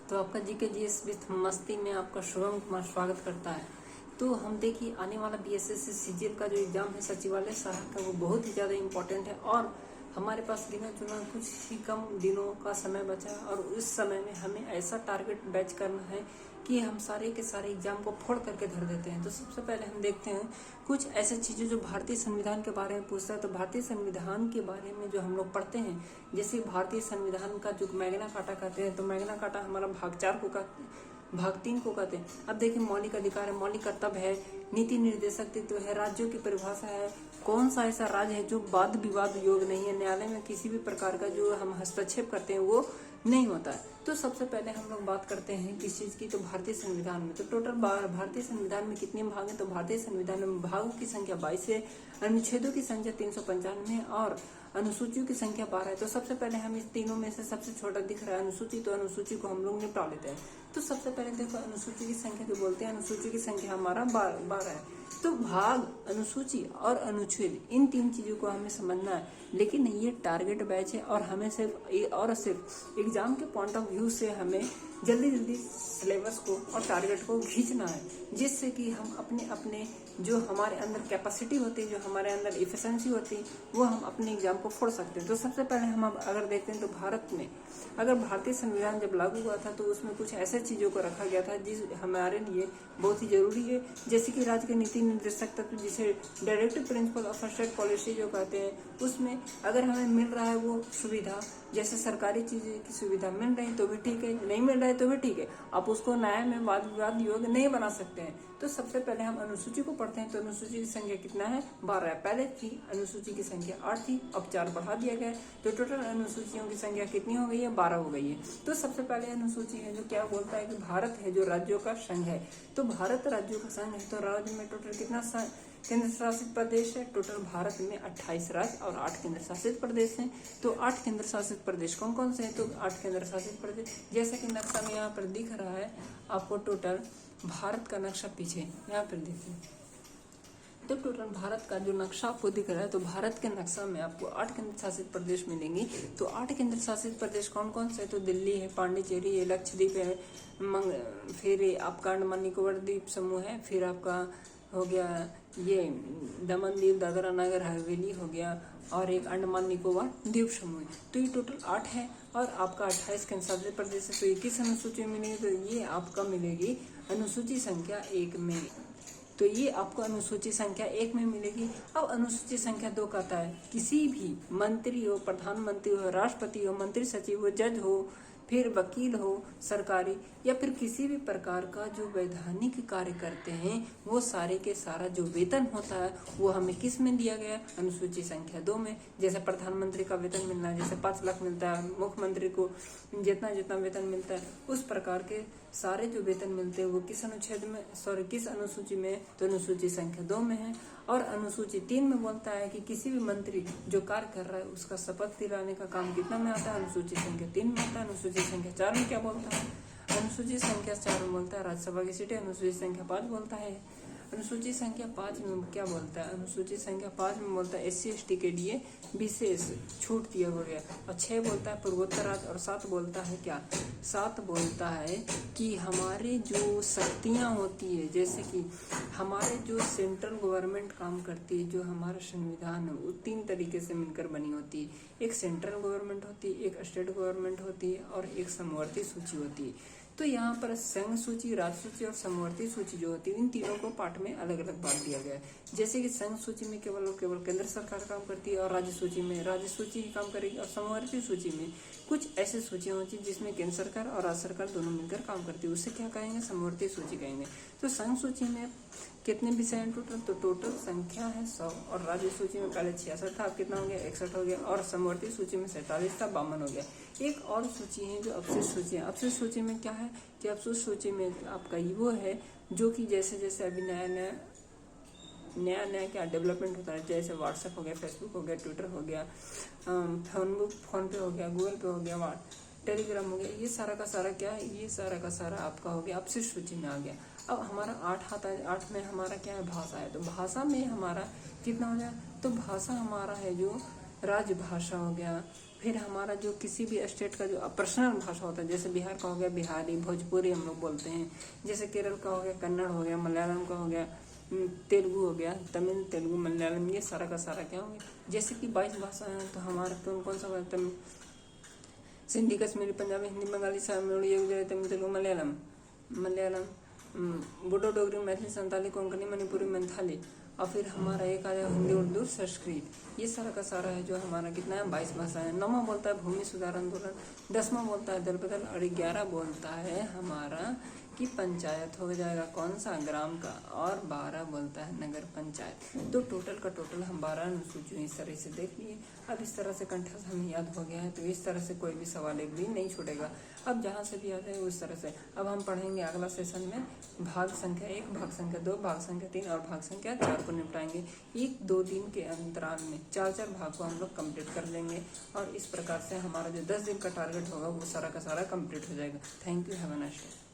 तो आपका GK GS with मस्ती में आपका शुभम कुमार स्वागत करता है। तो हम देखिए आने वाला बीएसएससी सीजीएल का जो एग्जाम है सचिवालय सहायक का, वो बहुत ही ज़्यादा इम्पोर्टेंट है और हमारे पास गिना चुना कुछ ही कम दिनों का समय बचा है और उस समय में हमें ऐसा टारगेट बैच करना है कि हम सारे के सारे एग्जाम को फोड़ करके धर देते हैं। तो सबसे पहले हम देखते हैं कुछ ऐसे चीज़ें जो भारतीय संविधान के बारे में पूछता है। तो भारतीय संविधान के बारे में जो हम लोग पढ़ते हैं, जैसे भारतीय संविधान का जो मैग्ना कार्टा कहते हैं, तो मैग्ना कार्टा हमारा भाग 4 को भाग 3 को कहते हैं। अब देखिए मौलिक अधिकार है, मौलिक कर्तव्य है, नीति निर्देशक तत्व है, राज्यों की परिभाषा है, कौन सा ऐसा राज्य है जो वाद विवाद योग नहीं है, न्यायालय में किसी भी प्रकार का जो हम हस्तक्षेप करते हैं वो नहीं होता है। तो सबसे पहले हम लोग बात करते हैं किस चीज़ की, तो भारतीय संविधान में। तो टोटल भारतीय संविधान में कितने भाग हैं, तो भारतीय संविधान में भागों की संख्या 22 है, अनुच्छेदों की संख्या 395 है और अनुसूचियों की संख्या 12 है। तो सबसे पहले हम इस तीनों में से सबसे छोटा दिख रहा है अनुसूची, तो अनुसूची को हम लोग निपटा लेते हैं। तो सबसे पहले देखो अनुसूची की संख्या जो बोलते हैं, अनुसूची की संख्या हमारा 12 है। तो भाग, अनुसूची और अनुच्छेद, इन तीन चीजों को हमें समझना है। लेकिन ये टारगेट बैच है और हमें सिर्फ एग्जाम के पॉइंट ऑफ व्यू से हमें जल्दी सिलेबस को और टारगेट को खींचना है, जिससे कि हम अपने जो हमारे अंदर कैपेसिटी होती है, जो हमारे अंदर इफिशिएंसी होती है, वो हम अपने एग्जाम को फोड़ सकते हैं। तो सबसे पहले हम अगर देखते हैं तो भारत में अगर भारतीय संविधान जब लागू हुआ था तो उसमें कुछ ऐसे चीज़ों को रखा गया था जिस हमारे लिए बहुत ही जरूरी है, जैसे कि राज्य के नीति निर्देशक तत्व, जिसे directive principle of state policy जो कहते हैं, उसमें अगर हमें मिल रहा है वो सुविधा, जैसे सरकारी चीज़ें की सुविधा मिल रही तो भी ठीक है, नहीं मिल रहा है तो भी ठीक है, आप उसको न्याय में वाद विवाद योग्य नहीं बना सकते हैं। तो सबसे पहले हम अनुसूची को पढ़ते हैं। तो अनुसूची की संख्या कितना है, 12 है। पहले थी अनुसूची की संख्या 8 थी, अब 4 बढ़ा दिया गया। तो टोटल अनुसूचियों की संख्या कितनी हो गई है, 12 हो गई है। तो सबसे पहले अनुसूची है जो क्या बोलता है कि भारत है जो राज्यों का संघ है। तो भारत राज्यों का संघ है, तो राज्य में टोटल कितना केंद्र शासित प्रदेश है, टोटल भारत में 28 राज्य और 8 केंद्र शासित प्रदेश हैं। तो 8 केंद्र शासित प्रदेश कौन कौन से हैं, तो 8 केंद्र शासित प्रदेश जैसा कि नक्शा में यहाँ पर दिख रहा है आपको, टोटल भारत का नक्शा पीछे यहाँ पर देखिए। तो टोटल भारत का जो नक्शा आपको दिख रहा है, तो भारत के नक्शा में आपको 8 केंद्र शासित प्रदेश मिलेंगे। तो 8 केंद्र शासित प्रदेश कौन कौन से, तो दिल्ली है, पांडिचेरी है, लक्षद्वीप है, फिर आपका अंडमान निकोबार द्वीप समूह है, फिर आपका हो गया ये दमन दीव दादरा नगर हवेली हो गया, और एक अंडमान निकोबार द्वीप समूह है। तो ये टोटल 8 है और आपका 28 केंद्र शासित प्रदेश है। तो ये किस अनुसूची में मिलेगी, तो ये आपका मिलेगी अनुसूची संख्या 1 में। तो ये आपको अनुसूची संख्या 1 में मिलेगी। अब अनुसूची संख्या 2 कहता है किसी भी मंत्री हो, प्रधानमंत्री हो, राष्ट्रपति हो, मंत्री सचिव हो, जज हो, फिर वकील हो सरकारी, या फिर किसी भी प्रकार का जो वैधानिक कार्य करते हैं, वो सारे के सारा जो वेतन होता है वो हमें किस में दिया गया, अनुसूची संख्या 2 में। जैसे प्रधानमंत्री का वेतन मिलना है, जैसे 5 लाख मिलता है, मुख्यमंत्री को जितना वेतन मिलता है, उस प्रकार के सारे जो वेतन मिलते हैं वो किस अनुच्छेद में, किस अनुसूची में, तो अनुसूची संख्या 2 में है। और अनुसूची 3 में बोलता है कि किसी भी मंत्री जो कार्य कर रहा है उसका शपथ दिलाने का काम कितना में आता है, अनुसूची संख्या 3 में आता है। अनुसूची संख्या 4 में क्या बोलता है, अनुसूची संख्या 4 में बोलता है राज्यसभा की सीटें। अनुसूची संख्या 5 बोलता है, अनुसूची संख्या 5 में क्या बोलता है, अनुसूची संख्या 5 में बोलता है SC/ST के लिए विशेष छूट दिया गया। और 6 बोलता है पूर्वोत्तर राज्य, और 7 बोलता है क्या, 7 बोलता है कि हमारे जो शक्तियाँ होती है, जैसे कि हमारे जो सेंट्रल गवर्नमेंट काम करती है, जो हमारा संविधान है वो 3 तरीके से मिलकर बनी होती है। एक सेंट्रल गवर्नमेंट होती है, एक स्टेट गवर्नमेंट होती है और एक समवर्ती सूची होती है। तो यहाँ पर संघ सूची, राज्य सूची और समवर्ती सूची जो होती है, इन तीनों को पार्ट में अलग अलग बांट दिया गया है। जैसे कि संघ सूची में केवल केंद्र सरकार काम करती है, और राज्य सूची में राज्य सूची काम करेगी, और समवर्ती सूची में कुछ ऐसी सूचियाँ होती है जिसमें केंद्र सरकार और राज्य सरकार दोनों मिलकर काम करती है, उससे क्या कहेंगे, समवर्ती सूची कहेंगे। तो संघ सूची में कितने विषय हैं टोटल, तो टोटल संख्या है 100, और राज्य सूची में पहले 66 था, अब कितना हो गया, 61 हो गया, और समवर्ती सूची में 47 था, 52 हो गया। एक और सूची है जो अवशिष्ट सूची है। अवशिष्ट सूची में क्या है कि अवशिष्ट सूची में आपका वो है जो कि जैसे जैसे अभी नया क्या डेवलपमेंट होता है, जैसे व्हाट्सएप हो गया, फेसबुक हो गया, ट्विटर हो गया, फोन पे हो गया, गूगल पे हो गया, टेलीग्राम हो गया, ये सारा का सारा क्या है, ये सारा का सारा आपका हो गया अवशिष्ट सूची में आ गया। अब हमारा 8 आता है, 8 में हमारा क्या है, भाषा है। तो भाषा में हमारा कितना हो जाए, तो भाषा हमारा है जो राजभाषा हो गया, फिर हमारा जो किसी भी स्टेट का जो पर्सनल भाषा होता है, जैसे बिहार का हो गया बिहारी, भोजपुरी हम लोग बोलते हैं, जैसे केरल का हो गया कन्नड़ हो गया, मलयालम का हो गया तेलुगु हो गया, तमिल तेलुगु मलयालम, ये सारा का सारा क्या हो गया। जैसे कि 22 भाषा है तो हमारा कौन कौन सा तमिल, सिंधी, कश्मीरी, पंजाबी, हिंदी, बंगाली, उड़िया, गुजराती, तमिल, तेलुगु, मलयालम, बोडो, डोगरी, मैथिली, संताली, कोंकणी, मणिपुरी, मंथाली, और फिर हमारा एक आ जाए हिंदी, उर्दू, संस्कृत। ये सारा का सारा है जो हमारा कितना है 22 भाषा है। 9वां बोलता है भूमि सुधार आंदोलन, 10वां बोलता है दल बदल, और 11 बोलता है हमारा कि पंचायत हो जाएगा कौन सा, ग्राम का, और 12 बोलता है नगर पंचायत। तो टोटल का टोटल हम 12 अनुसूचियों इस तरह से देख लिए। अब इस तरह से कंठस्थ हमें याद हो गया है, तो इस तरह से कोई भी सवाल एक भी नहीं छूटेगा। अब जहाँ से भी आता है उस तरह से अब हम पढ़ेंगे अगला सेशन में भाग संख्या 1, भाग संख्या 2, भाग संख्या 3 और भाग संख्या 4 को निपटाएंगे। 1-2 दिन के अंतराल में 4-4 भाग को हम लोग कंप्लीट कर लेंगे, और इस प्रकार से हमारा जो 10 दिन का टारगेट होगा वो सारा का सारा कंप्लीट हो जाएगा। Thank you, have a nice day.